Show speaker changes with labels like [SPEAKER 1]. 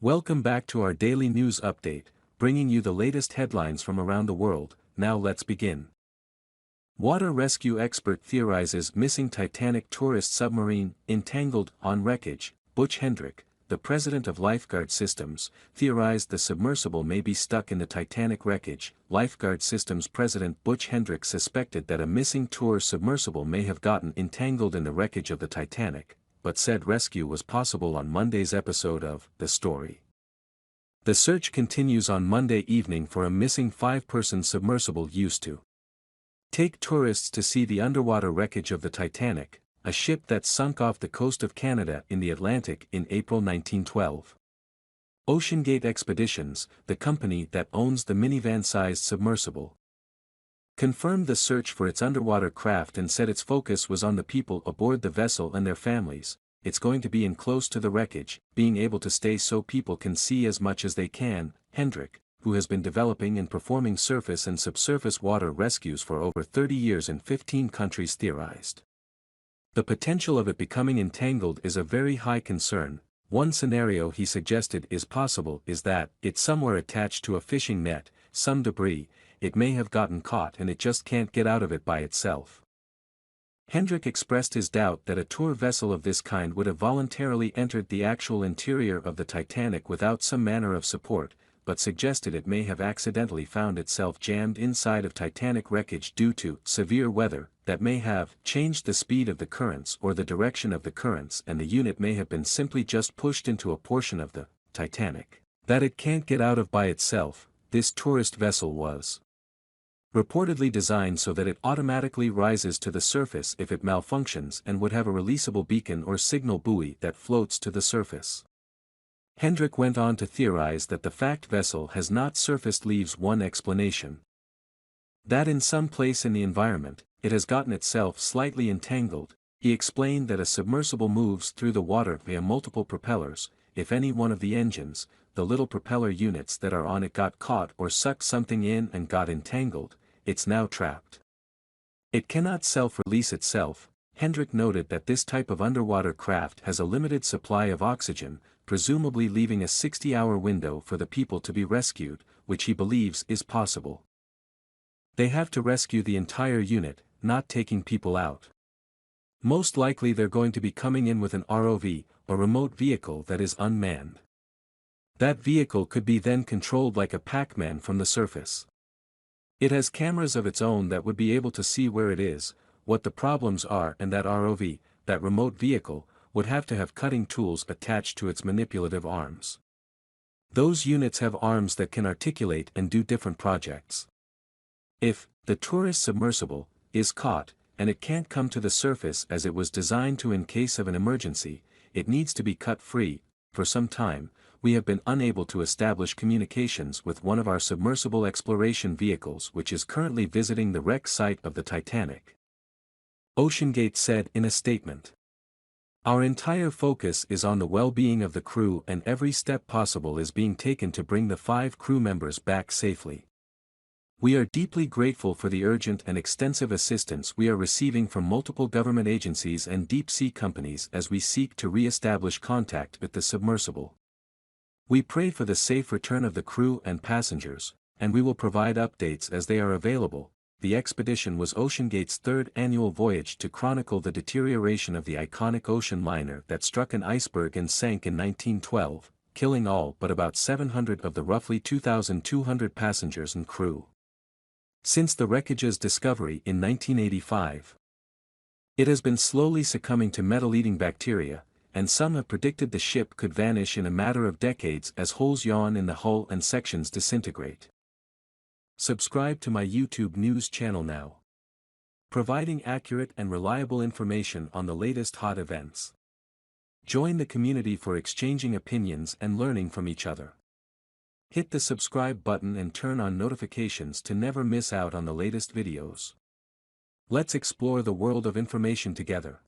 [SPEAKER 1] Welcome back to our daily news update, bringing you the latest headlines from around the world. Now let's begin. Water rescue expert theorizes missing Titanic tourist submarine, entangled, on wreckage. Butch Hendrick, the president of Lifeguard Systems, theorized the submersible may be stuck in the Titanic wreckage. Lifeguard Systems president Butch Hendrick suspected that a missing tour submersible may have gotten entangled in the wreckage of the Titanic, but said rescue was possible on Monday's episode of The Story. The search continues on Monday evening for a missing 5-person submersible used to take tourists to see the underwater wreckage of the Titanic, a ship that sunk off the coast of Canada in the Atlantic in April 1912. OceanGate Expeditions, the company that owns the minivan-sized submersible, confirmed the search for its underwater craft and said its focus was on the people aboard the vessel and their families. It's going to be in close to the wreckage, being able to stay so people can see as much as they can. Hendrick, who has been developing and performing surface and subsurface water rescues for over 30 years in 15 countries, theorized. The potential of it becoming entangled is a very high concern. One scenario he suggested is possible is that it's somewhere attached to a fishing net, some debris, it may have gotten caught and it just can't get out of it by itself. Hendrick expressed his doubt that a tour vessel of this kind would have voluntarily entered the actual interior of the Titanic without some manner of support, but suggested it may have accidentally found itself jammed inside of Titanic wreckage due to severe weather that may have changed the speed of the currents or the direction of the currents, and the unit may have been simply just pushed into a portion of the Titanic that it can't get out of by itself. This tourist vessel was reportedly designed so that it automatically rises to the surface if it malfunctions and would have a releasable beacon or signal buoy that floats to the surface. Hendrick went on to theorize that the fact vessel has not surfaced leaves one explanation. That in some place in the environment, it has gotten itself slightly entangled. He explained that a submersible moves through the water via multiple propellers. If any one of the engines, the little propeller units that are on it, got caught or sucked something in and got entangled, it's now trapped. It cannot self-release itself. Hendrick noted that this type of underwater craft has a limited supply of oxygen, presumably leaving a 60-hour window for the people to be rescued, which he believes is possible. They have to rescue the entire unit, not taking people out. Most likely they're going to be coming in with an ROV, a remote vehicle that is unmanned. That vehicle could be then controlled like a Pac-Man from the surface. It has cameras of its own that would be able to see where it is, what the problems are, and that ROV, that remote vehicle, would have to have cutting tools attached to its manipulative arms. Those units have arms that can articulate and do different projects. If the tourist submersible is caught, and it can't come to the surface as it was designed to in case of an emergency, it needs to be cut free. For some time, we have been unable to establish communications with one of our submersible exploration vehicles which is currently visiting the wreck site of the Titanic. OceanGate said in a statement. Our entire focus is on the well-being of the crew and every step possible is being taken to bring the 5 crew members back safely. We are deeply grateful for the urgent and extensive assistance we are receiving from multiple government agencies and deep-sea companies as we seek to re-establish contact with the submersible. We pray for the safe return of the crew and passengers, and we will provide updates as they are available. The expedition was OceanGate's 3rd annual voyage to chronicle the deterioration of the iconic ocean liner that struck an iceberg and sank in 1912, killing all but about 700 of the roughly 2,200 passengers and crew. Since the wreckage's discovery in 1985, it has been slowly succumbing to metal-eating bacteria, and some have predicted the ship could vanish in a matter of decades as holes yawn in the hull and sections disintegrate. Subscribe to my YouTube news channel now, providing accurate and reliable information on the latest hot events. Join the community for exchanging opinions and learning from each other. Hit the subscribe button and turn on notifications to never miss out on the latest videos. Let's explore the world of information together.